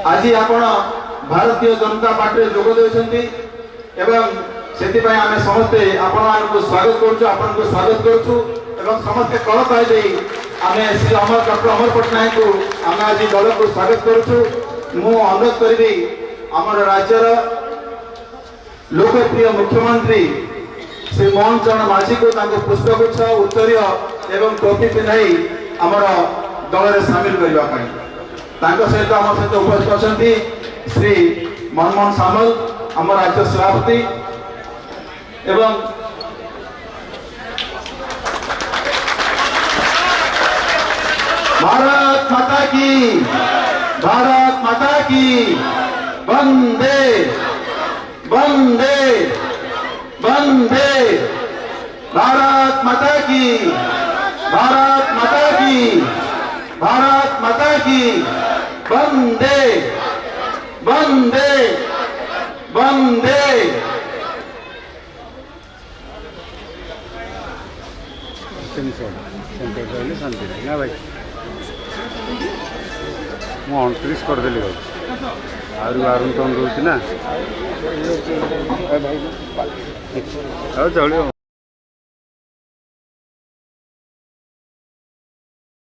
आज आपण भारतीय जनता पार्टी जोग देउछंती एवं सेतिपय आमे समस्ते आपण मानकु स्वागत करछु आपण को स्वागत करछु एवं समस्ते कल पाइ देई आमे श्री अमर डॉक्टर अमर पटनायक को आमे आज दल को स्वागत करछु। मु अनुरोध करबी हमर राज्यर लोकप्रिय मुख्यमंत्री श्री मोहन चरण माझी को ताको पुष्पगुच्छ उत्तरीय एवं टोपी पिन्हाई हमर दल रे शामिल करबा पई ताको सहित हम सहित उपस्थित अछंती श्री मनमोहन सामल हमर राज्य सभापति एवं भारत माता की वंदे वंदे वंदे भारत माता की वंदे वंदे वंदे। ना भाई मु 29 करदेली आरुन टन रोच ना चलो।